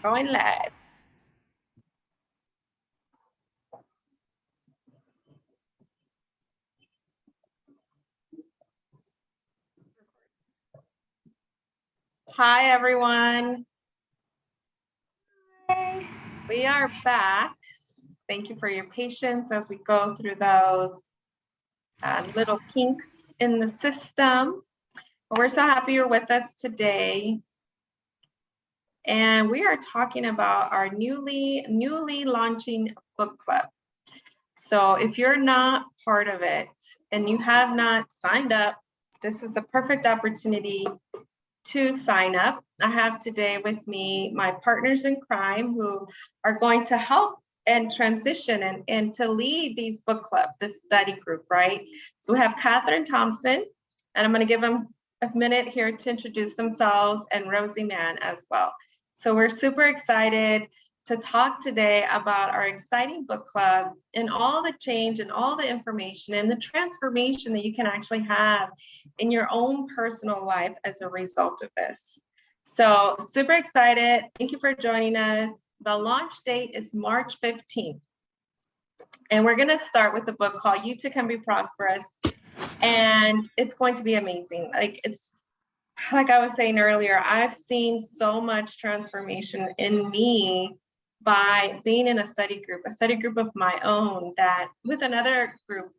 going live. Hi, everyone. Hey. We are back. Thank you for your patience as we go through those little kinks in the system. But we're so happy you're with us today. And we are talking about our newly launching book club. So if you're not part of it and you have not signed up, this is the perfect opportunity to sign up. I have today with me my partners in crime who are going to help and transition and to lead these book club, this study group, right? So we have Catherine Thompson, and I'm going to give them a minute here to introduce themselves, and Rosie Mann as well. So we're super excited to talk today about our exciting book club and all the change and all the information and the transformation that you can actually have in your own personal life as a result of this. So super excited. Thank you for joining us. The launch date is March 15th. And we're going to start with the book called You Too Can Be Prosperous. And it's going to be amazing. Like I was saying earlier, I've seen so much transformation in me by being in a study group of my own, that with another group,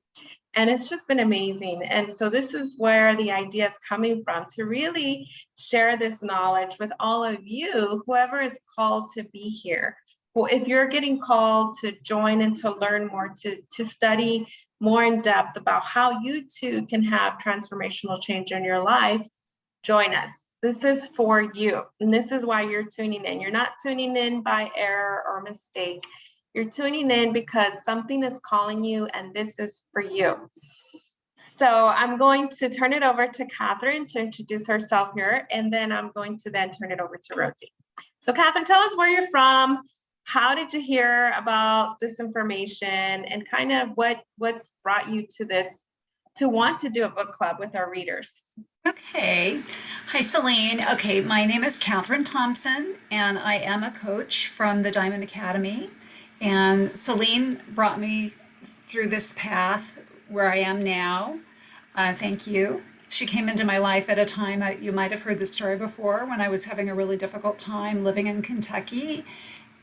and it's just been amazing. And so this is where the idea is coming from, to really share this knowledge with all of you, whoever is called to be here. Well, if you're getting called to join and to learn more, to study more in depth about how you too can have transformational change in your life, join us. This is for you, and this is why you're tuning in. You're not tuning in by error or mistake. You're tuning in because something is calling you, and this is for you. So I'm going to turn it over to Catherine to introduce herself here, and then I'm going to then turn it over to Rosie. So Catherine, tell us where you're from. How did you hear about this information, and kind of what's brought you to this, to want to do a book club with our readers? Okay. Hi, Celine. Okay, my name is Catherine Thompson, and I am a coach from the Diamond Academy. And Celine brought me through this path where I am now. Thank you. She came into my life at a time, you might have heard the story before, when I was having a really difficult time living in Kentucky.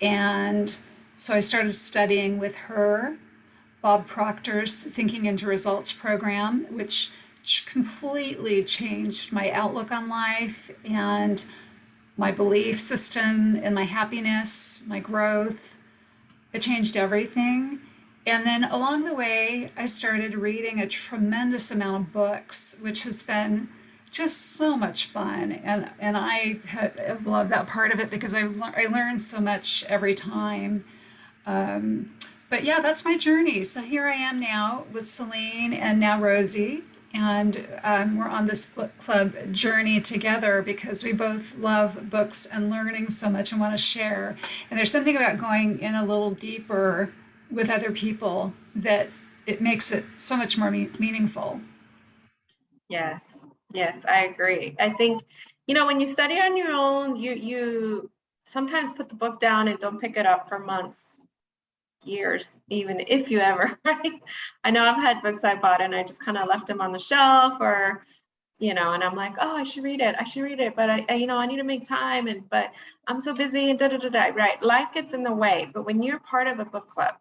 And so I started studying with her, Bob Proctor's Thinking into Results program, which completely changed my outlook on life and my belief system and my happiness, my growth. It changed everything. And then along the way, I started reading a tremendous amount of books, which has been just so much fun. And I have loved that part of it because I learn so much every time. But yeah, that's my journey. So here I am now with Celine and now Rosie. And we're on this book club journey together because we both love books and learning so much and want to share. And there's something about going in a little deeper with other people that it makes it so much more meaningful. Yes, I agree. I think, when you study on your own, you sometimes put the book down and don't pick it up for months, years, even if you ever, right? I know I've had books I bought and I just kind of left them on the shelf, or, and I'm like, oh, I should read it. But I need to make time, but I'm so busy and right? Life gets in the way. But when you're part of a book club,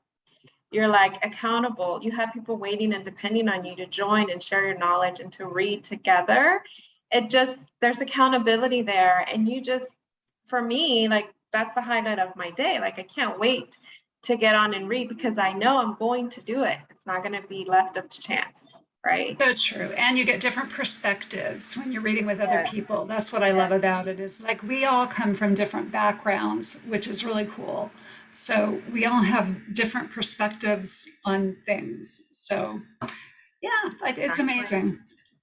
you're like accountable. You have people waiting and depending on you to join and share your knowledge and to read together. There's accountability there. And for me, like, that's the highlight of my day. Like, I can't wait to get on and read because I know I'm going to do it. It's not going to be left up to chance, right? So true. And you get different perspectives when you're reading with other people. That's what I love about it, is like we all come from different backgrounds, which is really cool. So we all have different perspectives on things. So yeah, it's amazing.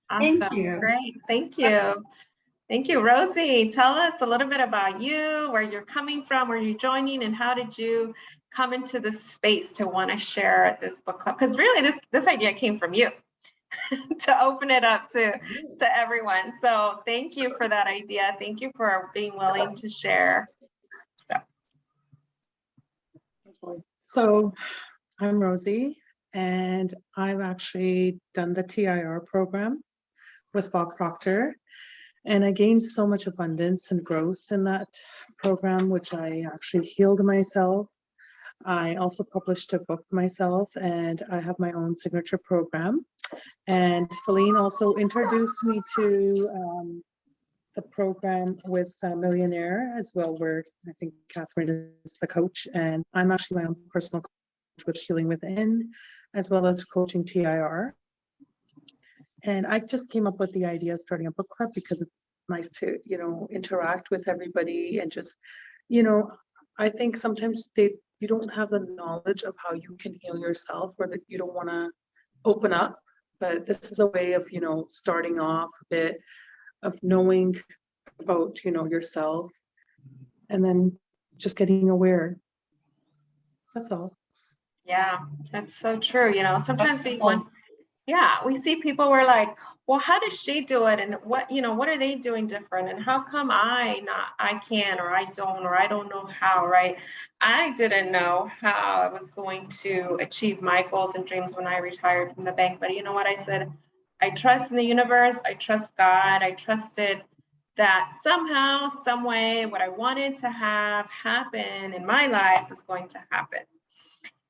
Awesome. Thank you. Great. Thank you. Thank you. Rosie, tell us a little bit about you, where you're coming from, where you're joining, and how did you come into this space to want to share this book club? Because really this idea came from you to open it up to everyone. So thank you for that idea. Thank you for being willing to share. So So I'm Rosie, and I've actually done the TIR program with Bob Proctor, and I gained so much abundance and growth in that program, which I actually healed myself. I also published a book myself, and I have my own signature program. And Celine also introduced me to the program with Millionaire as well, where I think Catherine is the coach, and I'm actually my own personal coach with Healing Within, as well as coaching TIR. And I just came up with the idea of starting a book club because it's nice to, interact with everybody and just, I think sometimes you don't have the knowledge of how you can heal yourself, or that you don't want to open up. But this is a way of, starting off a bit of knowing about, yourself, and then just getting aware. That's all. Yeah, that's so true. Sometimes simple. we see people, we're like, well, how does she do it? And what are they doing different? And how come I can, or I don't, or I don't know how, right? I didn't know how I was going to achieve my goals and dreams when I retired from the bank. But you know what? I said, I trust in the universe. I trust God. I trusted that somehow, some way, what I wanted to have happen in my life was going to happen.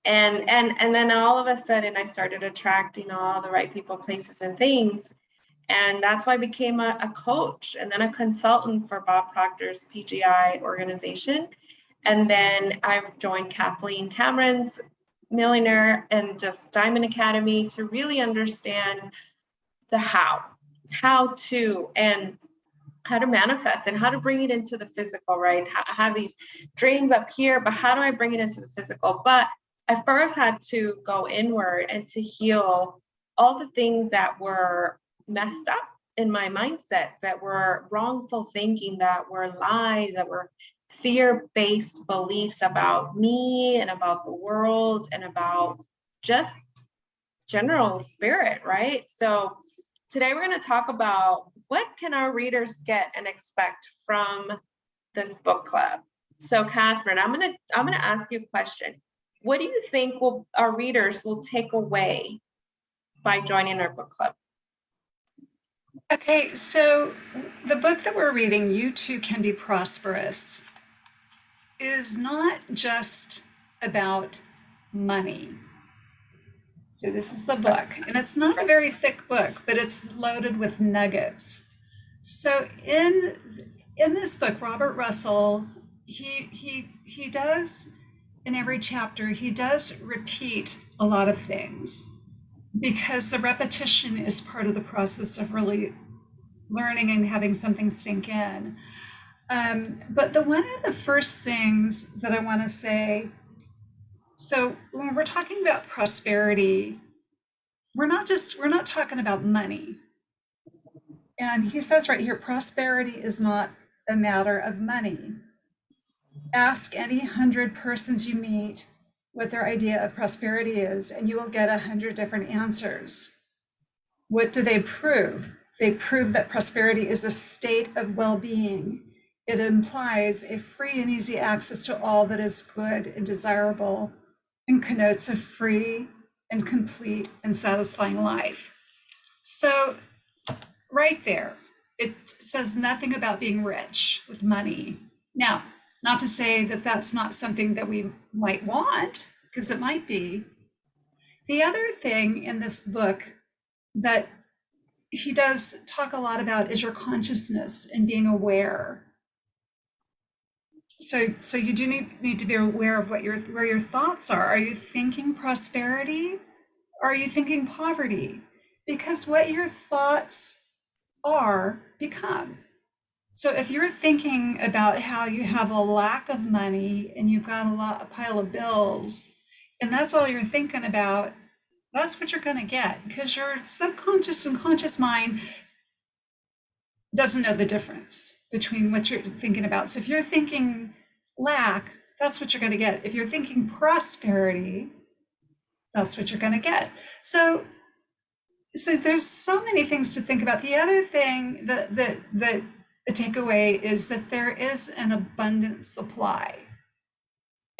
And then all of a sudden I started attracting all the right people, places, and things. And that's why I became a coach and then a consultant for Bob Proctor's PGI organization. And then I joined Kathleen Cameron's Millionaire and just Diamond Academy to really understand the how to, and how to manifest and how to bring it into the physical, right? I have these dreams up here, but how do I bring it into the physical? But I first had to go inward and to heal all the things that were messed up in my mindset, that were wrongful thinking, that were lies, that were fear-based beliefs about me and about the world and about just general spirit, right? So today we're going to talk about what can our readers get and expect from this book club. So Catherine, I'm going to ask you a question. What do you think our readers will take away by joining our book club? Okay, so the book that we're reading, You Too Can Be Prosperous, is not just about money. So this is the book, and it's not a very thick book, but it's loaded with nuggets. So in this book, Robert Russell, he does, in every chapter, he does repeat a lot of things, because the repetition is part of the process of really learning and having something sink in. But one of the first things that I want to say, so when we're talking about prosperity, we're not talking about money. And he says right here, prosperity is not a matter of money. Ask any 100 persons you meet what their idea of prosperity is, and you will get 100 different answers. What do they prove? They prove that prosperity is a state of well-being. It implies a free and easy access to all that is good and desirable, and connotes a free and complete and satisfying life. So right there, it says nothing about being rich with money. Now, not to say that that's not something that we might want, because it might be. The other thing in this book that he does talk a lot about is your consciousness and being aware. So you do need to be aware of where your thoughts are. Are you thinking prosperity? Or are you thinking poverty? Because what your thoughts are become. So if you're thinking about how you have a lack of money and you've got a pile of bills, and that's all you're thinking about, that's what you're going to get, because your subconscious and conscious mind doesn't know the difference between what you're thinking about. So if you're thinking lack, that's what you're going to get. If you're thinking prosperity, that's what you're going to get. So there's so many things to think about. The other thing that a takeaway is that there is an abundant supply.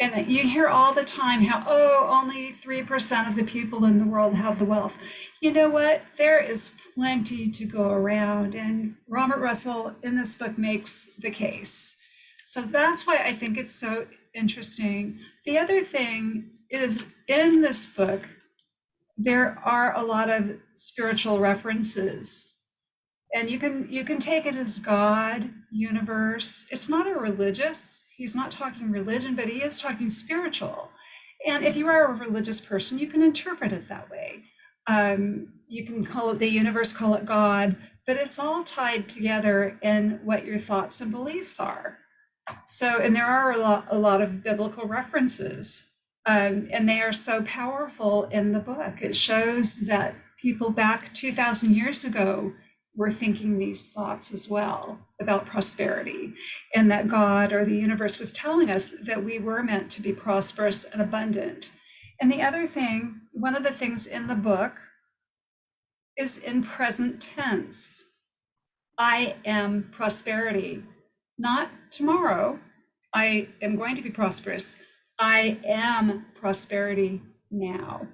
And you hear all the time how, oh, only 3% of the people in the world have the wealth. You know what? There is plenty to go around. And Robert Russell in this book makes the case. So that's why I think it's so interesting. The other thing is in this book, there are a lot of spiritual references, and you can take it as God, universe. It's not a religious, he's not talking religion, but he is talking spiritual. And if you are a religious person, you can interpret it that way. You can call it the universe, call it God, but it's all tied together in what your thoughts and beliefs are. So, and there are a lot of biblical references, and they are so powerful in the book. It shows that people back 2,000 years ago were thinking these thoughts as well about prosperity, and that God or the universe was telling us that we were meant to be prosperous and abundant. And the other thing, one of the things in the book is in present tense. I am prosperity, not tomorrow. I am going to be prosperous. I am prosperity now.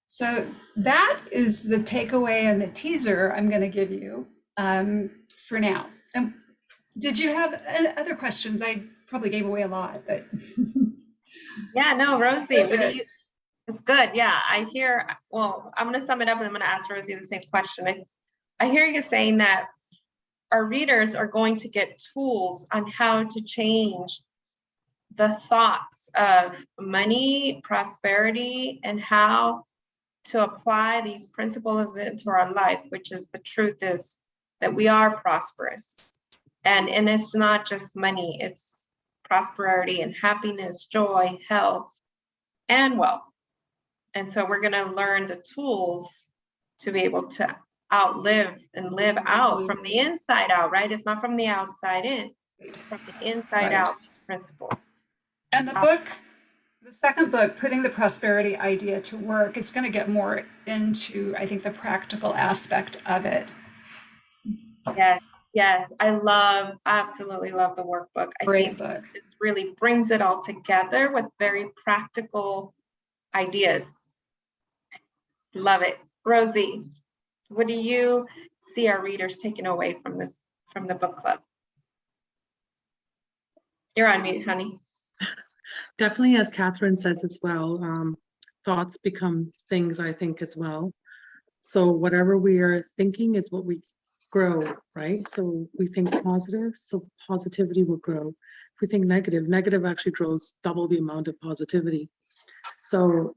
So that is the takeaway and the teaser I'm going to give you for now. Did you have other questions? I probably gave away a lot, but Yeah, no, Rosie, what do you, it's good. Yeah, I hear, well, I'm going to sum it up and I'm going to ask Rosie the same question. I hear you saying that our readers are going to get tools on how to change the thoughts of money, prosperity, and how to apply these principles into our life, which is the truth is that we are prosperous. And it's not just money, it's prosperity and happiness, joy, health, and wealth. And so we're going to learn the tools to be able to outlive and live out from the inside out, right? It's not from the outside in, from the inside out, these principles. And the book, the second book, Putting the Prosperity Idea to Work, is going to get more into, I think, the practical aspect of it. Yes, I absolutely love the workbook. I Great think book. it really brings it all together with very practical ideas. Love it. Rosie, what do you see our readers taking away from the book club? You're on mute, honey. Definitely, as Catherine says as well, thoughts become things, I think, as well. So whatever we are thinking is what we grow, right? So we think positive, so positivity will grow. If we think negative, negative actually grows double the amount of positivity. So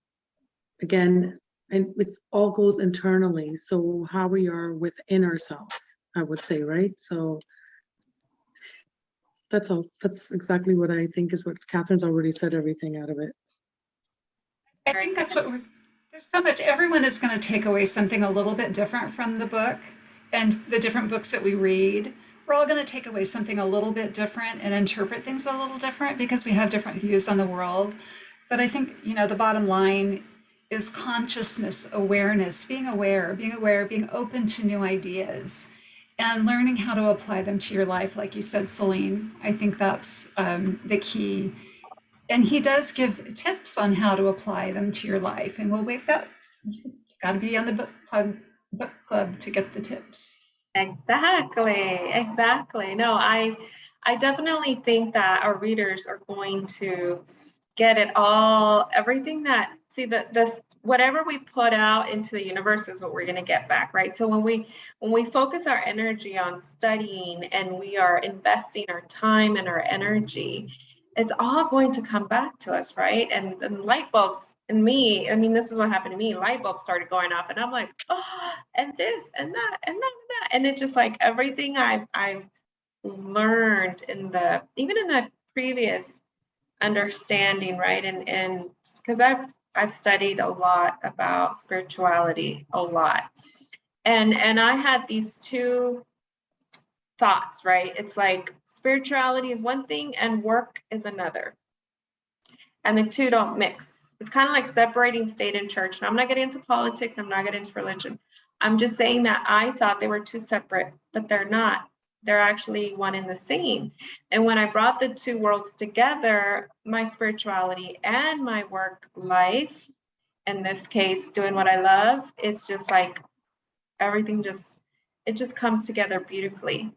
again, and it all goes internally. So how we are within ourselves, I would say, right? So that's all. That's exactly what I think is what Catherine's already said, everything out of it. I think that's what there's so much, everyone is going to take away something a little bit different from the book, and the different books that we read. We're all going to take away something a little bit different and interpret things a little different because we have different views on the world. But I think, the bottom line is consciousness, awareness, being aware, being open to new ideas, and learning how to apply them to your life. Like you said, Celine, I think that's the key. And he does give tips on how to apply them to your life. And we've got to be on the book club to get the tips. Exactly. No, I definitely think that our readers are going to get it all, everything that, see, this whatever we put out into the universe is what we're going to get back, right? So when we focus our energy on studying and we are investing our time and our energy, it's all going to come back to us, right? And light bulbs, and me, I mean, this is what happened to me. Light bulbs started going off and I'm like, oh, and this and that and that and that. And it's just like everything I've learned even in the previous understanding, right? And because I've studied a lot about spirituality, a lot. And I had these two thoughts, right? It's like spirituality is one thing and work is another. And the two don't mix. It's kind of like separating state and church. And I'm not getting into politics. I'm not getting into religion. I'm just saying that I thought they were two separate, but they're not. They're actually one and the same. And when I brought the two worlds together, my spirituality and my work life, in this case, doing what I love, it's just like everything it just comes together beautifully.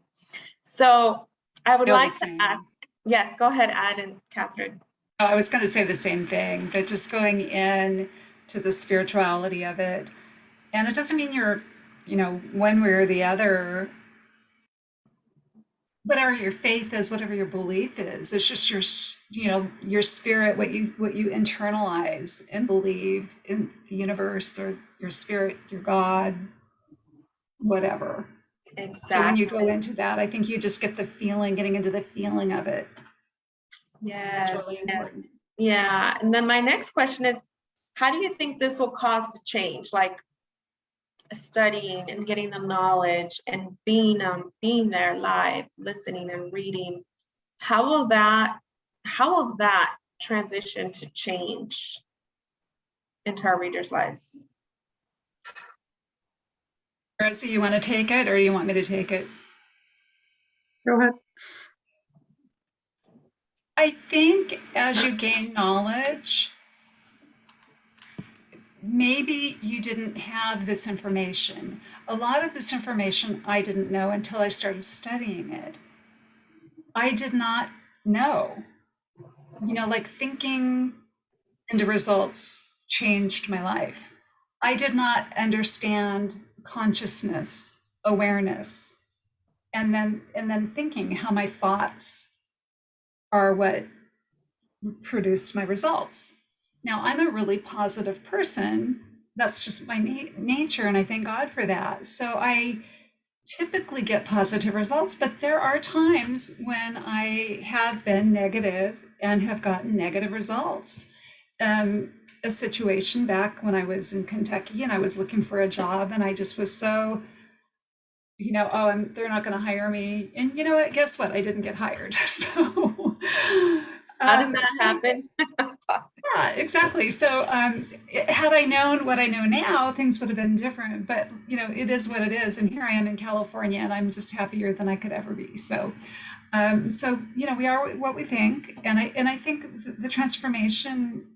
So I would Feel the like to same. ask, yes, go ahead, Ad and Catherine. Oh, I was going to say the same thing, that just going in to the spirituality of it. And it doesn't mean you're, one way or the other. Whatever your faith is, whatever your belief is, it's just your spirit, what you internalize and believe in the universe or your spirit, your God, whatever. So when you go Exactly. into that, I think you just get the feeling, getting into the feeling of it. That's Yes, really yes. important. Yeah. And then my next question is, how do you think this will cause change? Like studying and getting the knowledge and being there live, listening and reading. How will that transition to change into our readers' lives? Rosie, you want to take it or you want me to take it? Go ahead. I think as you gain knowledge, maybe you didn't have this information. A lot of this information I didn't know until I started studying it. I did not know. Like thinking into results changed my life. I did not understand consciousness, awareness, and then thinking how my thoughts are what produced my results. Now, I'm a really positive person. That's just my nature, and I thank God for that. So I typically get positive results, but there are times when I have been negative and have gotten negative results. A situation back when I was in Kentucky and I was looking for a job, and I just was so, they're not going to hire me. And you know what? Guess what? I didn't get hired. So, How does that so happen? yeah, exactly. So, had I known what I know now, things would have been different. But it is what it is, and here I am in California, and I'm just happier than I could ever be. So, we are what we think, and I think the transformation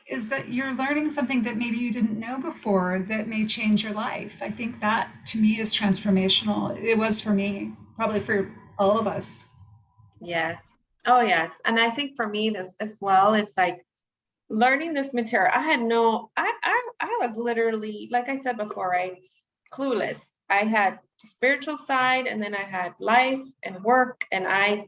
is that you're learning something that maybe you didn't know before that may change your life. I think that to me is transformational. It was for me, probably for all of us. Yes. Oh, yes. And I think for me, this as well, it's like learning this material. I was literally, like I said before, right? Clueless. I had the spiritual side and then I had life and work, and I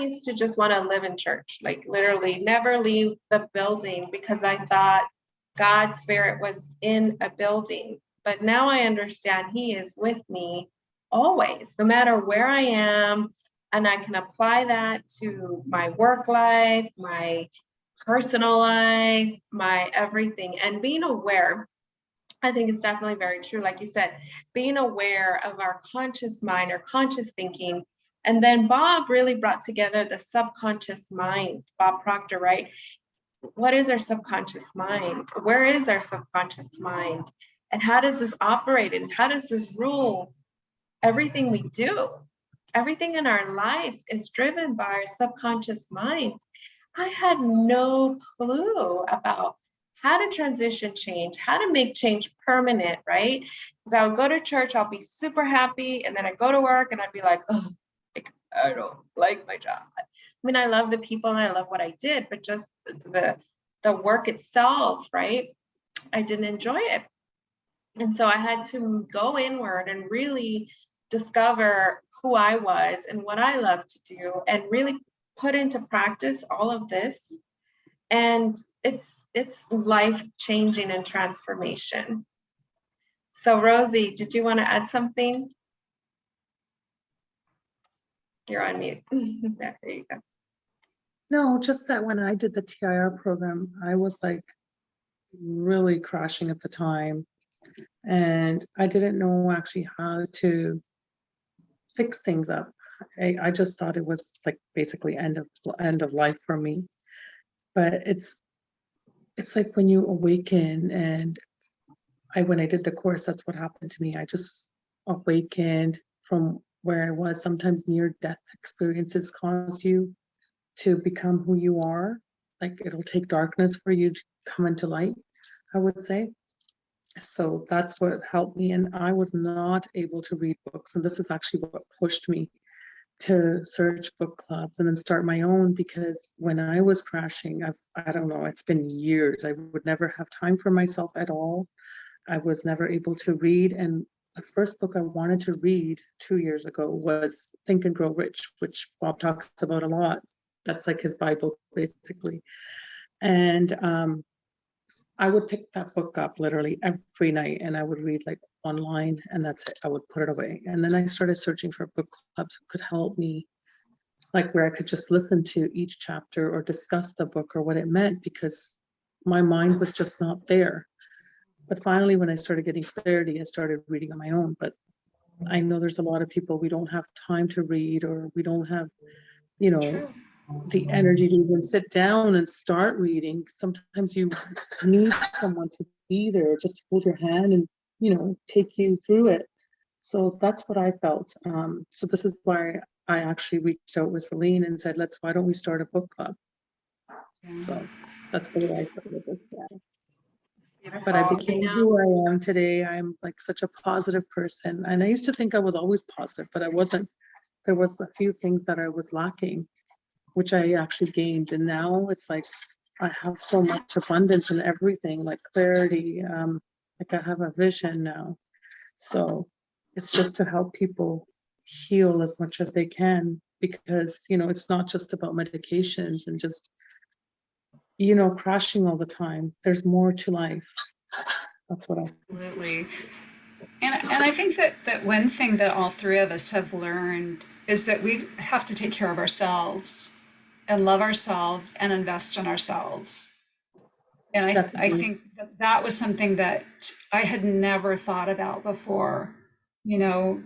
used to just want to live in church, like literally never leave the building because I thought God's spirit was in a building. But now I understand He is with me always, no matter where I am. And I can apply that to my work life, my personal life, my everything. And being aware, I think it's definitely very true. Like you said, being aware of our conscious mind or conscious thinking. And then Bob really brought together the subconscious mind, Bob Proctor, right? What is our subconscious mind? Where is our subconscious mind? And how does this operate? And how does this rule everything we do? Everything in our life is driven by our subconscious mind. I had no clue about how to transition change, how to make change permanent, right? Because I would go to church, I'll be super happy, and then I go to work and I'd be like, oh, I don't like my job. I mean, I love the people and I love what I did, but just the work itself, right? I didn't enjoy it. And so I had to go inward and really discover who I was and what I love to do and really put into practice all of this. And it's life changing and transformation. So Rosie, did you want to add something? You're on mute. There you go. No, just that when I did the TIR program, I was like really crashing at the time. And I didn't know actually how to fix things up. I just thought it was like basically end of life for me. But it's like when you awaken, and when I did the course, that's what happened to me. I just awakened from where I was. Sometimes near-death experiences cause you to become who you are. Like it'll take darkness for you to come into light, I would say. So that's what helped me. And I was not able to read books. And this is actually what pushed me to search book clubs and then start my own, because when I was crashing, I don't know, it's been years. I would never have time for myself at all. I was never able to read. And the first book I wanted to read 2 years ago was Think and Grow Rich, which Bob talks about a lot. That's like his Bible, basically. And I would pick that book up literally every night and I would read like one line and that's it. I would put it away. And then I started searching for book clubs who could help me, like where I could just listen to each chapter or discuss the book or what it meant, because my mind was just not there. But finally, when I started getting clarity, I started reading on my own. But I know there's a lot of people, we don't have time to read, or we don't have, you know, True. the energy to even sit down and start reading. Sometimes you need someone to be there just to hold your hand and, you know, take you through it. So that's what I felt. So this is why I actually reached out with Celine and said, why don't we start a book club? Yeah. So that's the way I started this. Yeah. Beautiful. But I I became know. who I am today. I'm like such a positive person. And I used to think I was always positive, but I wasn't. There was a few things that I was lacking, which I actually gained. And now it's like I have so much abundance in everything, like clarity. Like I have a vision now. So it's just to help people heal as much as they can, because, you know, it's not just about medications and just, you know, crashing all the time. There's more to life. That's what I think. Absolutely. And I think that one thing that all three of us have learned is that we have to take care of ourselves and love ourselves and invest in ourselves. And I Definitely. think that was something that I had never thought about before. You know,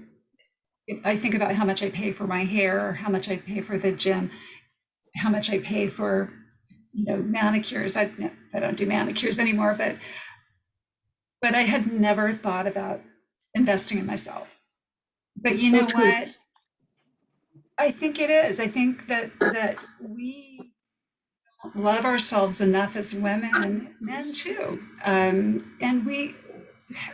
I think about how much I pay for my hair, how much I pay for the gym, how much I pay for, manicures. I don't do manicures anymore, but I had never thought about investing in myself. But you So know true. what? I think it is. I think that we love ourselves enough as women, men too, and we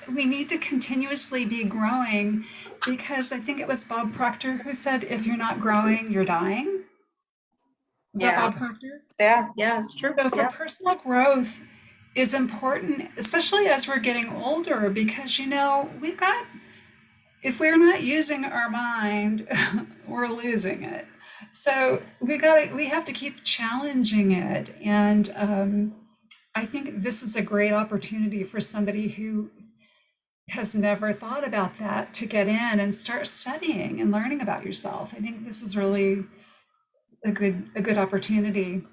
need to continuously be growing, because I think it was Bob Proctor who said, "If you're not growing, you're dying." Is that Yeah. Bob Proctor? Yeah, it's true. So for Yeah. personal growth is important, especially as we're getting older, because we've got, if we're not using our mind, we're losing it. So we have to keep challenging it. And I think this is a great opportunity for somebody who has never thought about that to get in and start studying and learning about yourself. I think this is really a good opportunity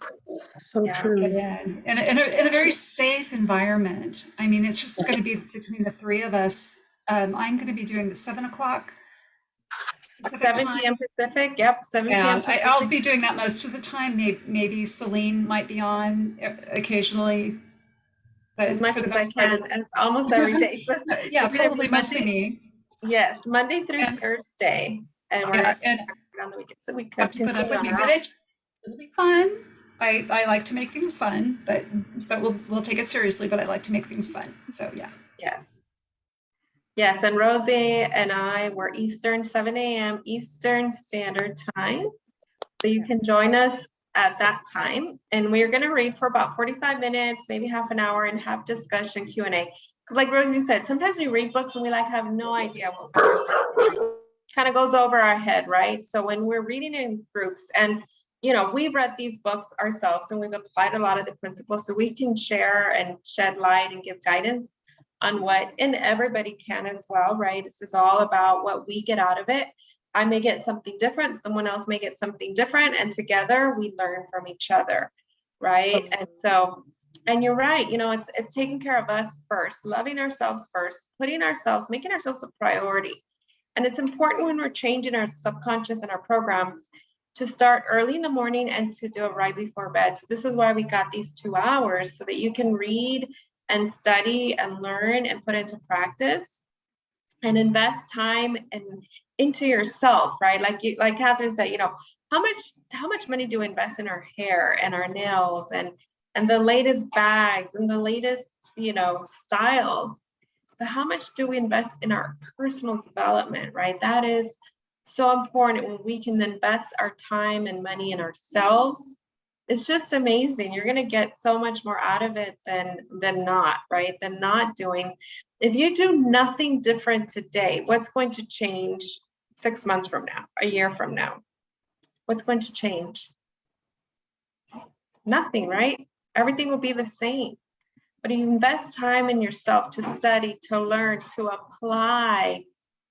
So Yeah. to get true. in a very safe environment. I mean, it's just going to be between the three of us. I'm going to be doing the 7 o'clock Pacific 7 time. p.m. Pacific. Yep. 7 p.m. Yeah, I'll Pacific. be doing that most of the time. Maybe Celine might be on occasionally, As but much for the as I most part, can, as almost every day. So yeah, it's gonna be probably mostly Monday. me. Yes, Monday through And Thursday, and we're yeah, not and on the weekend, so we have could to put up continue with on me, our but own. it'll be fun. I like to make things fun, but we'll take it seriously. But I like to make things fun. So yeah. Yes. Yes, and Rosie and I were Eastern, 7 a.m. Eastern Standard Time. So you can join us at that time. And we're going to read for about 45 minutes, maybe half an hour, and have discussion Q&A. Because like Rosie said, sometimes we read books and we have no idea what we're kind of goes over our head, right? So when we're reading in groups, and we've read these books ourselves and we've applied a lot of the principles, so we can share and shed light and give guidance on what, and everybody can as well, right? This is all about what we get out of it. I may get something different, someone else may get something different, and together we learn from each other, right? And so, and you're right, it's taking care of us first, loving ourselves first, making ourselves a priority. And it's important when we're changing our subconscious and our programs to start early in the morning and to do it right before bed. So this is why we got these 2 hours, so that you can read and study and learn and put into practice and invest time into yourself, right? Like Catherine said, how much money do we invest in our hair and our nails and the latest bags and the latest, styles? But how much do we invest in our personal development, right? That is so important when we can invest our time and money in ourselves. It's just amazing. You're going to get so much more out of it than not, right? Than not doing. If you do nothing different today, what's going to change 6 months from now, a year from now? What's going to change? Nothing, right? Everything will be the same. But if you invest time in yourself to study, to learn, to apply,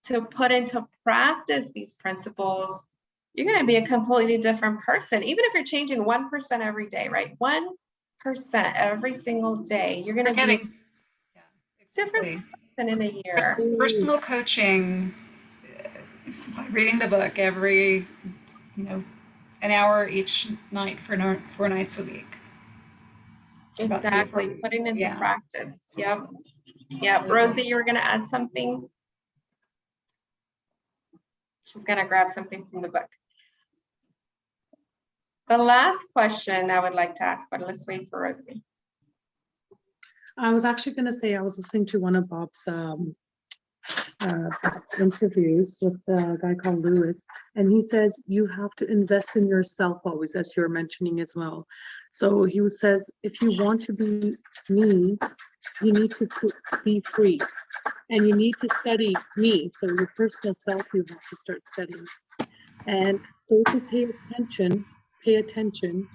to put into practice these principles, you're going to be a completely different person. Even if you're changing 1% every day, right? 1% every single day, you're going to be a different person in a year. Personal coaching, by reading the book every, an hour each night for 4 nights a week. Exactly, putting into practice. Yep. Rosie, you were going to add something? She's going to grab something from the book. The last question I would like to ask, but let's wait for Rosie. I was actually going to say, I was listening to one of Bob's interviews with a guy called Lewis, and he says you have to invest in yourself always, as you're mentioning as well. So he says, if you want to be me, you need to be free, and you need to study me. So your personal self, you have to start studying. And so if you pay attention,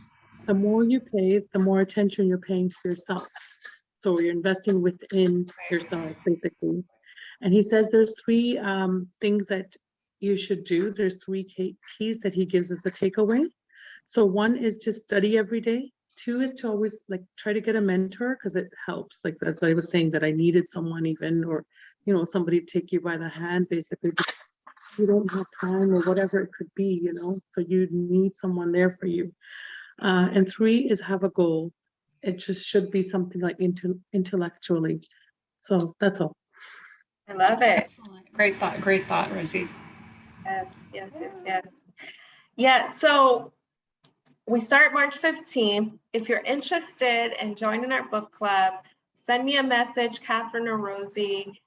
the more you pay, the more attention you're paying to yourself. So you're investing within yourself, basically. And he says there's 3 things that you should do. There's 3 keys that he gives us a takeaway. So 1 is to study every day. 2 is to always try to get a mentor, because it helps. Like that's what I was saying, that I needed someone even, or somebody to take you by the hand, basically, because you don't have time or whatever it could be, so you need someone there for you. And 3 is have a goal. It just should be something like intellectually. So that's all. I love it. Excellent. Great thought, Rosie. Yes. Yeah, so we start March 15th. If you're interested in joining our book club, send me a message, Catherine or Rosie.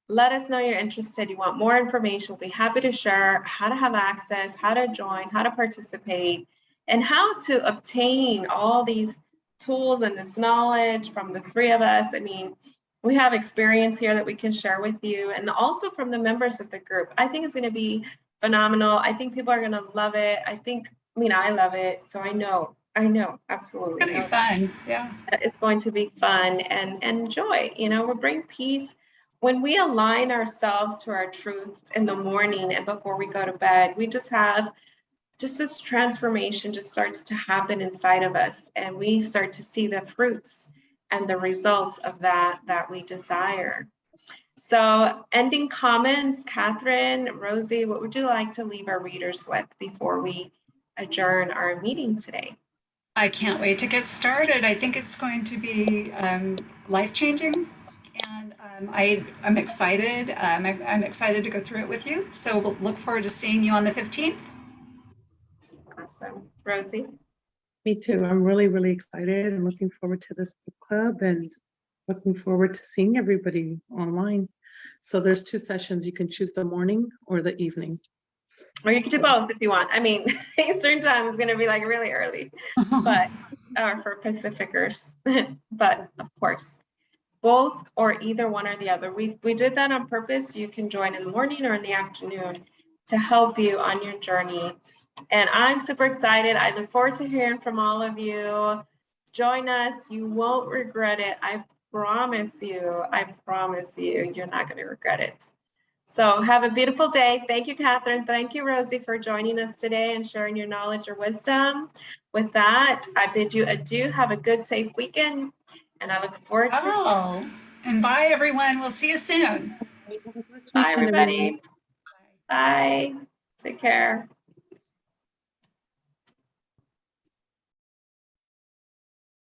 Let us know you're interested. You want more information. We'll be happy to share how to have access, how to join, how to participate, and how to obtain all these tools and this knowledge from the 3 of us. I mean, we have experience here that we can share with you, and also from the members of the group. I think it's going to be phenomenal. I think people are going to love it. I love it. So I know, absolutely. It's going to be fun. Yeah. It's going to be fun and joy. We'll bring peace. When we align ourselves to our truths in the morning and before we go to bed, we just have this transformation just starts to happen inside of us, and we start to see the fruits and the results of that we desire. So ending comments, Catherine, Rosie, what would you like to leave our readers with before we adjourn our meeting today? I can't wait to get started. I think it's going to be life-changing, and I'm excited. I'm excited to go through it with you. So we'll look forward to seeing you on the 15th. Awesome. Rosie? Me too. I'm really, really excited. I'm looking forward to this book club and looking forward to seeing everybody online. So there's 2 sessions. You can choose the morning or the evening. Or you can do both if you want. I mean, Eastern time is going to be really early, but for Pacificers. But of course, both or either one or the other. We did that on purpose. You can join in the morning or in the afternoon to help you on your journey. And I'm super excited. I look forward to hearing from all of you. Join us. You won't regret it. I promise you. You're not going to regret it. So have a beautiful day. Thank you, Catherine. Thank you, Rosie, for joining us today and sharing your knowledge or wisdom. With that, I bid you adieu. Have a good, safe weekend. And I look forward to and bye, everyone. We'll see you soon. Bye, everybody. Bye. Take care.